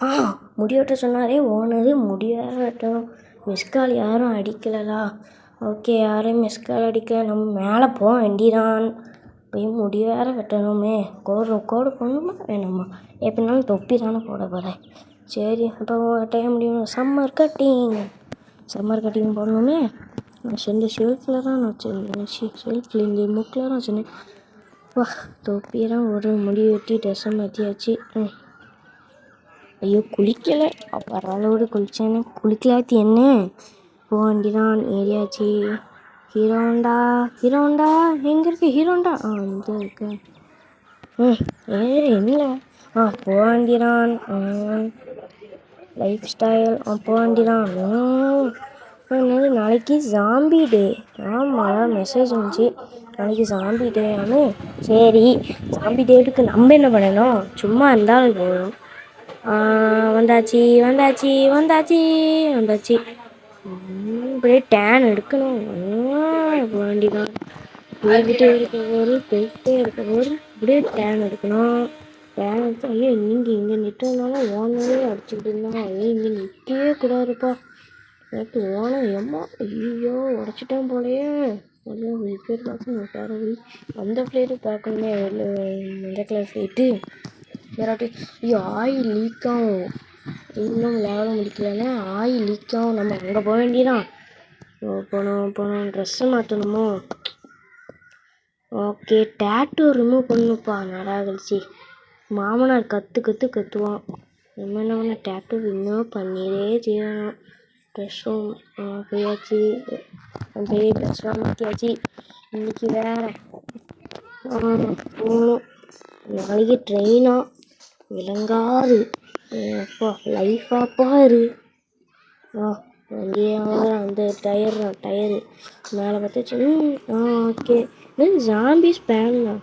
ஆ முடி வெட்ட சொன்னாரே ஓனரு, முடி வேற வெட்டணும். மிஸ்கால் யாரும் அடிக்கலடா. ஓகே, யாரும் மிஸ்கால் அடிக்கல. நம்ம மேலே போக வேண்டியதான். போய் முடி வேற வெட்டணுமே. கோடு போடணுமா வேணாமா? எப்படினாலும் தொப்பி தானே போட போகிறேன். சரி, அப்போ வெட்டைய முடியும். சம்மர் கட்டிங் போடணுமே. இந்த ஷெல்ஃபில் தான் நான் வச்சுருந்தேன். ஷெல்ஃபில் இந்த முக்கில் தான் வச்சுருந்தேன். வா, தொப்பியெல்லாம் ஒரு முடி வெட்டி ட்ரெஸ்ஸை மாற்றியாச்சு. ஐயோ, குளிக்கலை. பரவாயில்லோடு குளித்தேன்னு குளிக்கலாத்தி என்ன போக வேண்டிதான். ஏரியாச்சு. ஹீரோண்டா எங்கே இருக்குது ஹீரோண்டா? இந்த இருக்கு. என்ன போக வேண்டிதான். லைஃப் ஸ்டைல் போக வேண்டிதான். என்னது நாளைக்கு ஜாம்பி டே? ஆமாம், மெசேஜ் வந்துச்சு நாளைக்கு ஜாம்பி டே. சரி, ஜாம்பி டேட்டுக்கு நம்ம என்ன பண்ணணும்? சும்மா இருந்தாலும் போதும். வந்தாச்சு. இப்படியே டேன் எடுக்கணும். வேண்டிதான். போய்கிட்டே இருக்க போது இப்படியே டேன் எடுக்கணும். டேன் எடுத்து ஐயோ நீங்கள் இங்கே நிட்டதுனால ஓனரே அடிச்சுக்கிட்டு இருந்தாங்க. ஐயோ இங்கே நிற்கவே கூடாதுப்பா. நேற்று ஓனர் ஏம்மா ஐயோ உடச்சிட்டேன் போலையே. ஐயோ ரிப்பேர் பார்க்கணும். வேறு அந்த ஃப்ளைட்டு பார்க்கணுமே. எந்த கிளாஸ் ஃப்ளைட்டு வேறாட்டி. ஐயோ ஆயில் லீக் ஆகும். இன்னும் லெவலும் முடிக்கலன்னா ஆயில் லீக் ஆகும். நம்ம அங்கே போக வேண்டியதான். போகணும். ட்ரெஸ்ஸை மாற்றணுமோ? ஓகே, டேட்டூ ரிமூவ் பண்ணணுப்பா. நடாகழிச்சி மாமனார் கற்றுவான். நம்ம என்ன பண்ண டேட்டூ ரிமூவ் பண்ணியே தீரணும். ட்ரெஸ்ஸும் போயாச்சு. பெரிய ட்ரெஸ்ஸாக மாற்றியாச்சு. இன்றைக்கி வேறு போகணும். நாளைக்கு ட்ரெயினா விளங்காது. அப்பா லைஃபாக பாரு. வண்டியே அந்த டயரு மேலே பார்த்தாச்சு. ஓகே, ஜாம்பி ஸ்பேனா?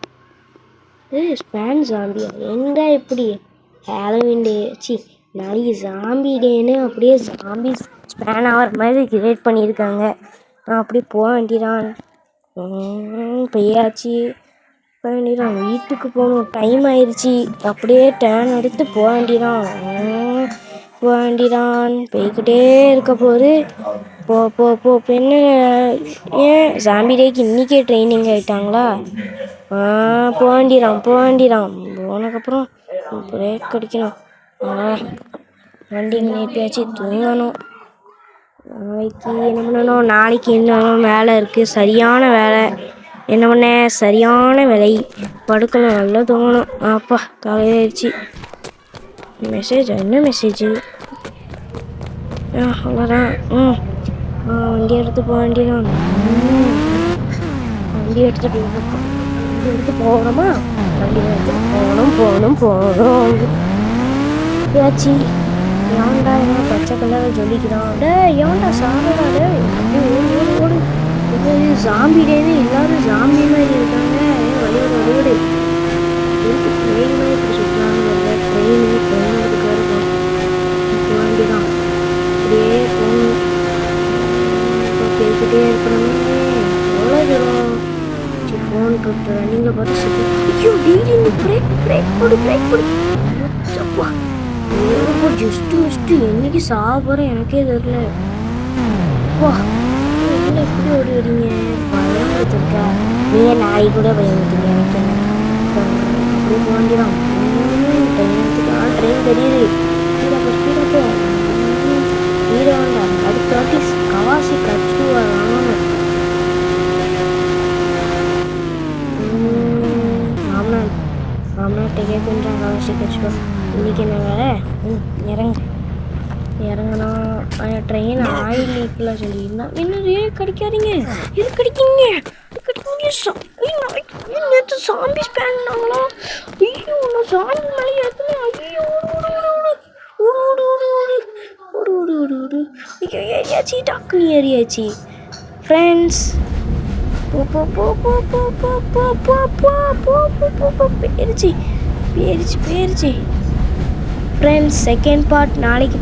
ஸ்பேன் ஜாம்பியா? எங்க இப்படி ஹாலோவின் டே நாளைக்கு ஜாம்பி டேன்னு அப்படியே ஜாம்பி ஸ்பேன் ஆகிற மாதிரி கிரியேட் பண்ணியிருக்காங்க. அப்படியே போக வேண்டியதான். போயாச்சு. வீட்டுக்கு போகணும். டைம் ஆயிடுச்சு. அப்படியே டேன் எடுத்து போக வேண்டியதான். போய்கிட்டே இருக்க போது போ என்ன ஏன் ஜாம்பி டேக்கு இன்றைக்கே ட்ரைனிங் ஆகிட்டாங்களா? போக வேண்டியதான். போனதுக்கப்புறம் பிரேக் அடிக்கணும். வண்டிங்க நேற்றாச்சு. தூங்கணும். நாளைக்கு என்ன பண்ணணும்? நாளைக்கு என்ன வேலை இருக்குது? சரியான வேலை. என்ன பண்ண? சரியான வேலை. படுக்கணும், நல்லா தூங்கணும். அப்பா காலையாயிடுச்சு. மெசேஜ் என்ன மெசேஜு? அவ்வளோதான். வண்டி எடுத்து போக வேண்டியதான். வண்டி எடுத்து போகணுமா? வண்டி எடுத்து போகணும். ஏச்சி ஏன்டா இவன் பச்சை கலரில் சொல்லிக்கிறான். ஏன்டா சாப்பிடா? ஓடு. இது ஜாம்பி டேன்னு எல்லாரும் ஜாம்பி மாதிரி இருக்காங்க. வழியோடு எதுக்கு ட்ரெயின் மாதிரி இப்படி சுற்றுறாங்க? ட்ரெயின் போனதுக்கு போக வேண்டியதான். அப்படியே போகணும். பேசிக்கிட்டே இருக்கணுமே. எவ்வளோ தூரம்? ஃபோன் போட்டு ரன்னிங்கில் பார்த்து சுற்றி. ஐயோ டெய்லி பிரேக் போடு. அப்பா ஜஸ்ட்டு என்னைக்கு சாப்பிட்றேன் எனக்கே தெரியல. வா, என்ன எப்படி ஓடி வரீங்க? பயன்படுத்திருக்கா நீங்கள் நாளைக்கு கூட பயன்படுத்துங்க. எனக்கு என்ன அப்படியே போக வேண்டியதான். ட்ரெயின் தெரியுது. ஸ்பீடாக போ. வீர வேண்டாம். அடுத்த வாட்டி கவாசி கற்றுவாங்க. மாமனார்கிட்ட கேட்குறான் கவாசி கற்றுவா. இன்றைக்கி என்ன வேலை? இறங்கணும். ட்ரெயின் ஆயில் லீக்கெலாம் சொல்லியிருந்தான். என்னது கடிக்காதீங்க. இது கடிக்கிங்க. நேற்று சாம்பி ஸ்பேன்னாங்களா? ஐயோ நான் சாம்பி மேலே ஏற்றுனேன். ஐயோ ஓடு. ஐயோ ஏறியாச்சு. டக்குன்னு ஏறியாச்சு. ஃப்ரெண்ட்ஸ் போயிருச்சு. ஃப்ரெண்ட்ஸ் செகண்ட் பார்ட் நாளைக்கு